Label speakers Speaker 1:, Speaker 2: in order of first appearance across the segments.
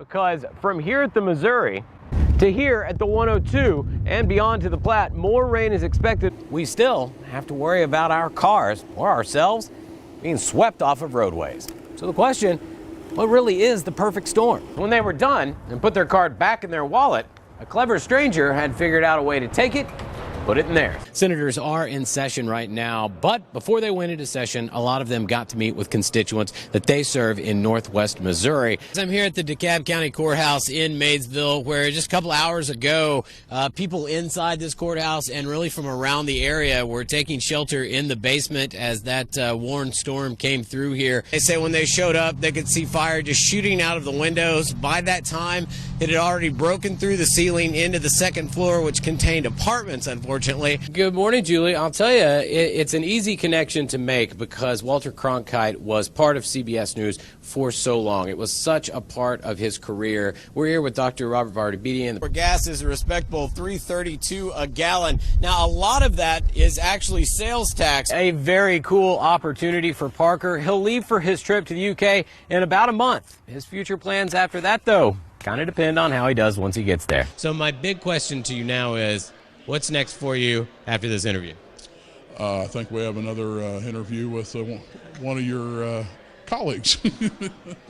Speaker 1: Because from here at the Missouri to here at the 102 and beyond to the Platte, more rain is expected. We still have to worry about our cars or ourselves being swept off of roadways. So the question, what really is the perfect storm? When they were done and put their card back in their wallet, a clever stranger had figured out a way to take it, put it in there. Senators are in session right now, but before they went into session, a lot of them got to meet with constituents that they serve in Northwest Missouri. I'm here at the DeKalb County Courthouse in Maysville, where just a couple hours ago, people inside this courthouse and really from around the area were taking shelter in the basement as that warm storm came through here. They say when they showed up, they could see fire just shooting out of the windows. By that time, it had already broken through the ceiling into the second floor, which contained apartments, unfortunately. Good morning, Julie. I'll tell you, it's an easy connection to make because Walter Cronkite was part of CBS News for so long. It was such a part of his career. We're here with Dr. Robert Vardabedian. Where gas is a respectable $3.32 a gallon. Now, a lot of that is actually sales tax. A very cool opportunity for Parker. He'll leave for his trip to the UK in about a month. His future plans after that, though, kind of depend on how he does once he gets there. So my big question to you now is, what's next for you after this interview?
Speaker 2: I think we have another interview with one of your colleagues.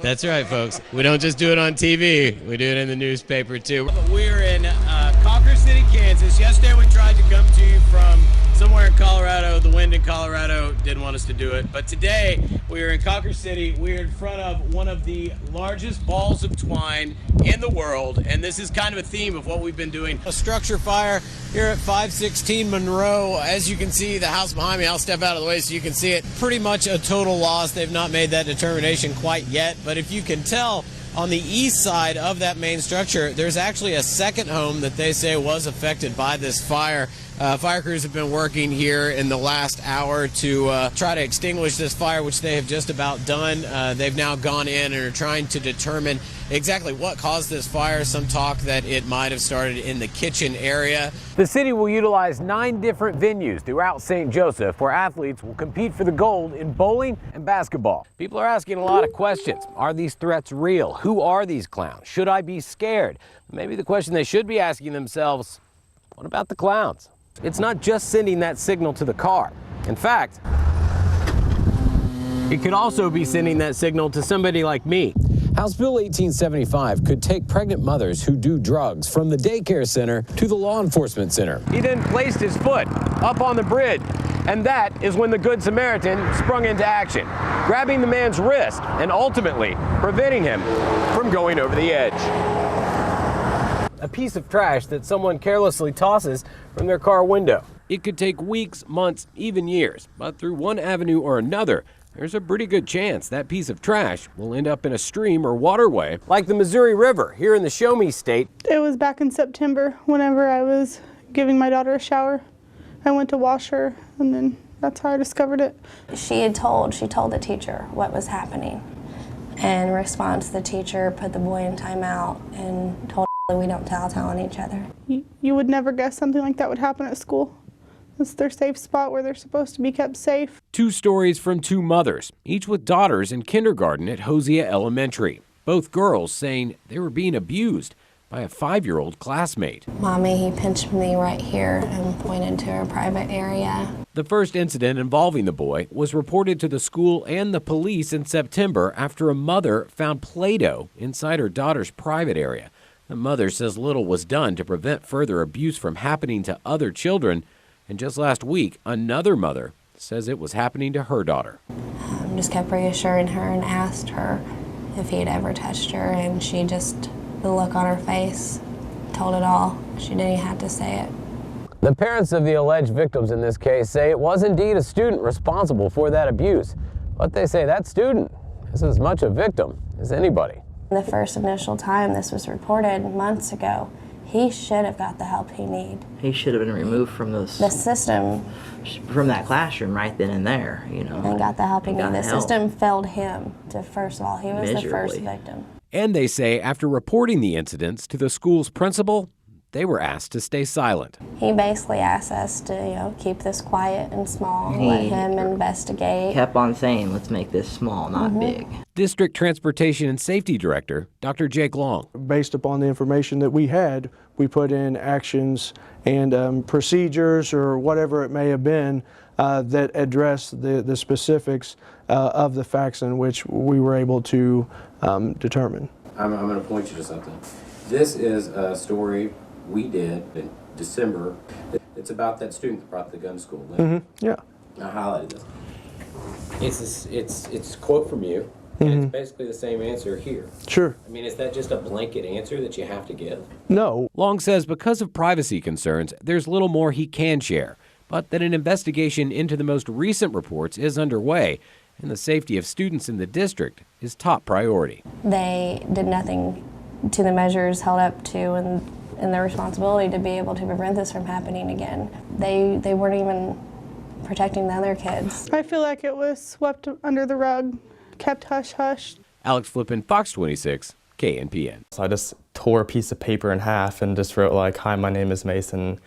Speaker 1: That's right, folks. We don't just do it on TV. We do it in the newspaper, too. We're in Conquer City, Kansas. Yesterday we tried to come to you from somewhere in Colorado. The wind in Colorado didn't want us to do it. But today we are in Conquer City. We're in front of one of the largest balls of twine in the world. And this is kind of a theme of what we've been doing. A structure fire here at 516 Monroe. As you can see, the house behind me, I'll step out of the way so you can see it. Pretty much a total loss. They've not made that determination quite yet. But if you can tell, on the east side of that main structure, there's actually a second home that they say was affected by this fire. Fire crews have been working here in the last hour to try to extinguish this fire, which they have just about done. They've now gone in and are trying to determine exactly what caused this fire. Some talk that it might have started in the kitchen area. The city will utilize 9 different venues throughout St. Joseph where athletes will compete for the gold in bowling and basketball. People are asking a lot of questions. Are these threats real? Who are these clowns? Should I be scared? Maybe the question they should be asking themselves, what about the clowns? It's not just sending that signal to the car. In fact, it could also be sending that signal to somebody like me. House Bill 1875 could take pregnant mothers who do drugs from the daycare center to the law enforcement center. He then placed his foot up on the bridge, and that is when the Good Samaritan sprung into action, grabbing the man's wrist and ultimately preventing him from going over the edge. A piece of trash that someone carelessly tosses from their car window. It could take weeks, months, even years, but through one avenue or another, there's a pretty good chance that piece of trash will end up in a stream or waterway, like the Missouri River here in the Show Me State.
Speaker 3: It was back in September whenever I was giving my daughter a shower. I went to wash her, and then that's how I discovered it.
Speaker 4: She told the teacher what was happening. And in response, the teacher put the boy in timeout and told we don't tell on each other.
Speaker 3: You would never guess something like that would happen at school. It's their safe spot where they're supposed to be kept safe.
Speaker 1: 2 stories from 2 mothers, each with daughters in kindergarten at Hosea Elementary. Both girls saying they were being abused by a 5-year-old classmate.
Speaker 4: Mommy, he pinched me right here and pointed to a private area.
Speaker 1: The first incident involving the boy was reported to the school and the police in September after a mother found Play-Doh inside her daughter's private area. The mother says little was done to prevent further abuse from happening to other children. And just last week, another mother says it was happening to her daughter.
Speaker 4: Just kept reassuring her and asked her if he had ever touched her, and she just, the look on her face, told it all. She didn't even have to say it. The parents of the alleged victims in this case say it was indeed a student responsible for that abuse. But they say that student is as much a victim as anybody. The first initial time this was reported months ago, he should have got the help he needed.
Speaker 5: He should have been removed from the
Speaker 4: system.
Speaker 5: From that classroom right then and there, you know.
Speaker 4: And got the help he needed. The system failed him to, first of all, he was the first victim.
Speaker 1: And they say after reporting the incidents to the school's principal, they were asked to stay silent.
Speaker 4: He basically asked us to, keep this quiet and small, let him investigate.
Speaker 5: Kept on saying, let's make this small, not big.
Speaker 1: District Transportation and Safety Director, Dr. Jake Long.
Speaker 6: Based upon the information that we had, we put in actions and procedures or whatever it may have been that address the specifics of the facts in which we were able to determine.
Speaker 7: I'm going to point you to something. This is a story we did in December. It's about that student that brought the gun to school.
Speaker 6: Yeah.
Speaker 7: I highlighted this. It's a quote from you, and it's basically the same answer here.
Speaker 6: Sure.
Speaker 7: I mean, is that just a blanket answer that you have to give?
Speaker 6: No.
Speaker 1: Long says because of privacy concerns, there's little more he can share, but that an investigation into the most recent reports is underway, and the safety of students in the district is top priority.
Speaker 4: They did nothing to the measures held up to and their responsibility to be able to prevent this from happening again. They weren't even protecting the other kids.
Speaker 3: I feel like it was swept under the rug, kept hush-hush.
Speaker 1: Alex Flippin, Fox 26, KNPN.
Speaker 8: So I just tore a piece of paper in half and just wrote like, "Hi, my name is Mason,"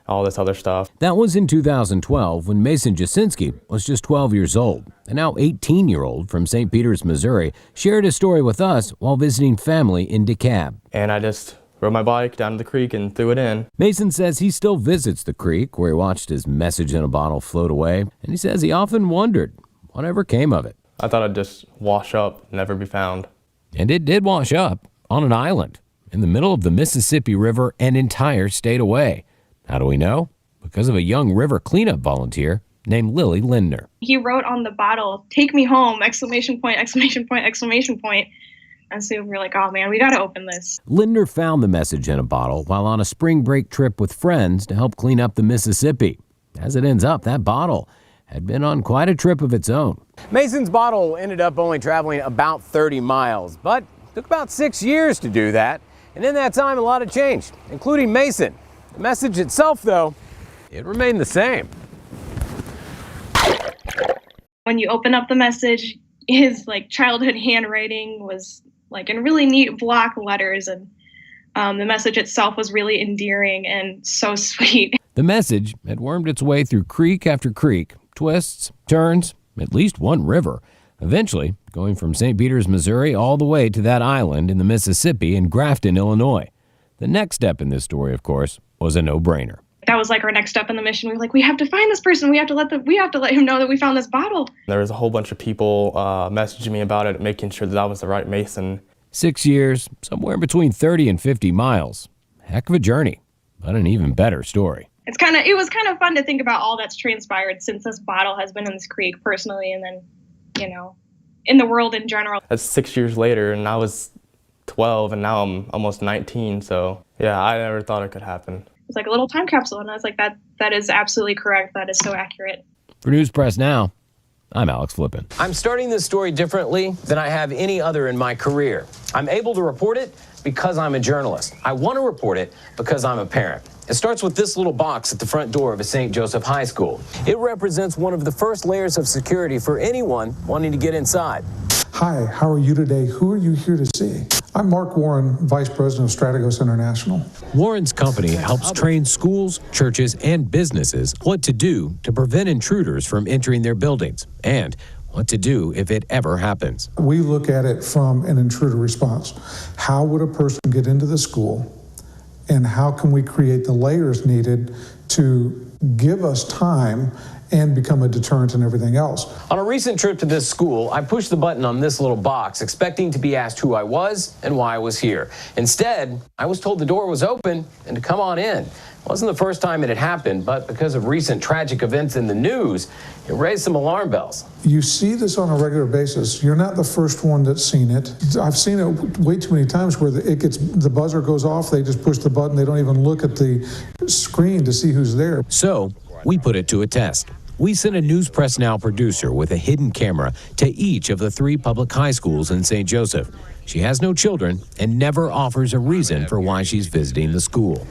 Speaker 8: all this other stuff.
Speaker 1: That was in 2012 when Mason Jasinski was just 12 years old. The now 18-year-old from St. Peters, Missouri, shared his story with us while visiting family in DeKalb.
Speaker 8: And I just rode my bike down to the creek and threw it in.
Speaker 1: Mason says he still visits the creek where he watched his message in a bottle float away, and he says he often wondered whatever came of it.
Speaker 8: I thought I'd just wash up, never be found.
Speaker 1: And it did wash up on an island in the middle of the Mississippi River, an entire state away. How do we know? Because of a young river cleanup volunteer named Lily Lindner.
Speaker 9: He wrote on the bottle, "Take me home, exclamation point, exclamation point, exclamation point." And so we're like, oh man, we got to open this.
Speaker 1: Lindner found the message in a bottle while on a spring break trip with friends to help clean up the Mississippi. As it ends up, that bottle had been on quite a trip of its own. Mason's bottle ended up only traveling about 30 miles, but it took about 6 years to do that. And in that time, a lot had changed, including Mason. The message itself, though, it remained the same.
Speaker 9: When you open up the message, his childhood handwriting was in really neat block letters, and the message itself was really endearing and so sweet.
Speaker 1: The message had wormed its way through creek after creek, twists, turns, at least one river, eventually going from St. Peters, Missouri, all the way to that island in the Mississippi in Grafton, Illinois. The next step in this story, of course, was a no-brainer.
Speaker 9: That was our next step in the mission. We were we have to find this person. We have to let him know that we found this bottle.
Speaker 8: There was a whole bunch of people messaging me about it, making sure that I was the right Mason.
Speaker 1: 6 years, somewhere between 30 and 50 miles. Heck of a journey, but an even better story.
Speaker 9: It was kind of fun to think about all that's transpired since this bottle has been in this creek personally, and then, in the world in general.
Speaker 8: That's 6 years later, and I was 12, and now I'm almost 19, so yeah, I never thought it could happen.
Speaker 9: It's like a little time capsule, and I was like, that is absolutely correct. That is so accurate.
Speaker 1: For News Press Now, I'm Alex Flippin. I'm starting this story differently than I have any other in my career. I'm able to report it because I'm a journalist. I want to report it because I'm a parent. It starts with this little box at the front door of a St. Joseph High School. It represents one of the first layers of security for anyone wanting to get inside.
Speaker 10: Hi, how are you today? Who are you here to see? I'm Mark Warren, Vice President of Strategos International.
Speaker 1: Warren's company helps train schools, churches, and businesses what to do to prevent intruders from entering their buildings and what to do if it ever happens.
Speaker 10: We look at it from an intruder response. How would a person get into the school, and how can we create the layers needed to give us time and become a deterrent in everything else?
Speaker 1: On a recent trip to this school, I pushed the button on this little box, expecting to be asked who I was and why I was here. Instead, I was told the door was open and to come on in. It wasn't the first time it had happened, but because of recent tragic events in the news, it raised some alarm bells.
Speaker 10: You see this on a regular basis. You're not the first one that's seen it. I've seen it way too many times where the buzzer goes off, they just push the button, they don't even look at the screen to see who's there.
Speaker 1: So we put it to a test. We sent a News Press Now producer with a hidden camera to each of the 3 public high schools in St. Joseph. She has no children and never offers a reason for why she's visiting the school.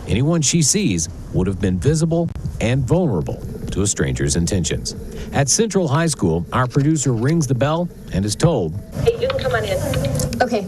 Speaker 1: Anyone she sees would have been visible and vulnerable to a stranger's intentions. At Central High School, our producer rings the bell and is told,
Speaker 11: "Hey, you can come on in."
Speaker 4: Okay.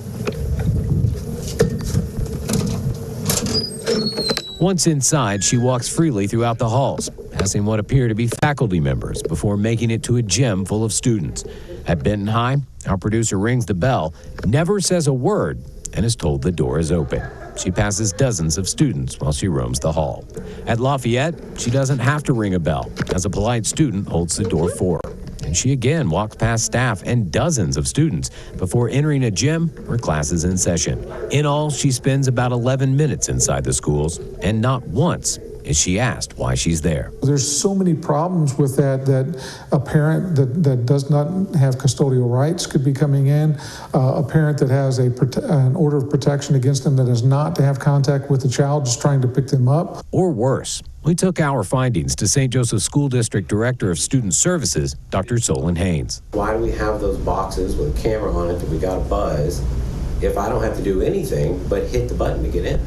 Speaker 1: Once inside, she walks freely throughout the halls, passing what appear to be faculty members before making it to a gym full of students. At Benton High, our producer rings the bell, never says a word, and is told the door is open. She passes dozens of students while she roams the hall. At Lafayette, she doesn't have to ring a bell, as a polite student holds the door for her. And she again walks past staff and dozens of students before entering a gym where class is in session. In all, she spends about 11 minutes inside the schools, and not once is she asked why she's there.
Speaker 10: There's so many problems with that a parent that does not have custodial rights could be coming in, a parent that has an order of protection against them that is not to have contact with the child, just trying to pick them up.
Speaker 1: Or worse. We took our findings to St. Joseph School District Director of Student Services, Dr. Solon Haynes.
Speaker 7: Why do we have those boxes with a camera on it that we got a buzz if I don't have to do anything but hit the button to get in?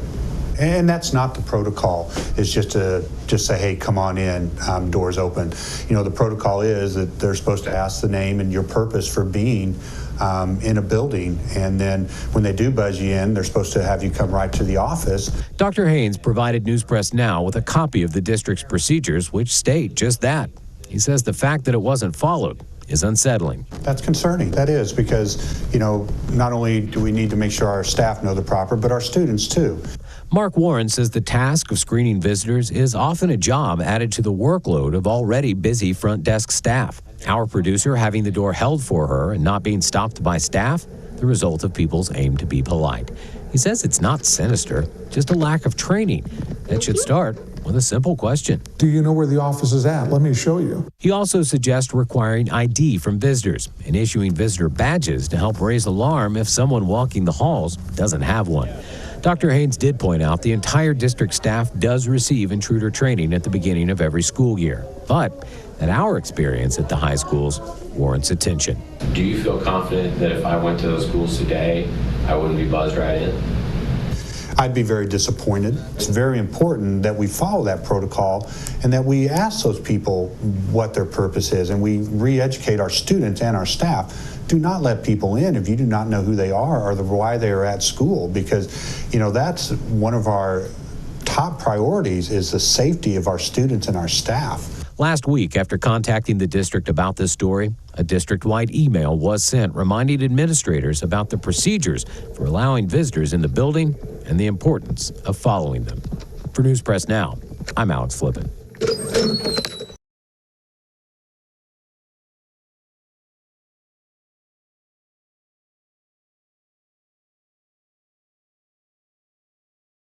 Speaker 11: And that's not the protocol. It's just to say, hey, come on in, doors open. You know, the protocol is that they're supposed to ask the name and your purpose for being in a building. And then when they do buzz you in, they're supposed to have you come right to the office.
Speaker 1: Dr. Haynes provided News Press Now with a copy of the district's procedures, which state just that. He says the fact that it wasn't followed is unsettling.
Speaker 11: That's concerning. That is, because, you know, not only do we need to make sure our staff know the proper, but our students too.
Speaker 1: Mark Warren says the task of screening visitors is often a job added to the workload of already busy front desk staff. Our producer having the door held for her and not being stopped by staff, the result of people's aim to be polite. He says it's not sinister, just a lack of training that should start with a simple question.
Speaker 10: Do you know where the office is at? Let me show you.
Speaker 1: He also suggests requiring ID from visitors and issuing visitor badges to help raise alarm if someone walking the halls doesn't have one. Dr. Haynes did point out the entire district staff does receive intruder training at the beginning of every school year, but that our experience at the high schools warrants attention.
Speaker 7: Do you feel confident that if I went to those schools today, I wouldn't be buzzed right in?
Speaker 11: I'd be very disappointed. It's very important that we follow that protocol and that we ask those people what their purpose is, and we re-educate our students and our staff. Do not let people in if you do not know who they are or why they are at school, because, you know, that's one of our top priorities, is the safety of our students and our staff.
Speaker 1: Last week, after contacting the district about this story, a district-wide email was sent reminding administrators about the procedures for allowing visitors in the building and the importance of following them. For News Press Now, I'm Alex Flippin.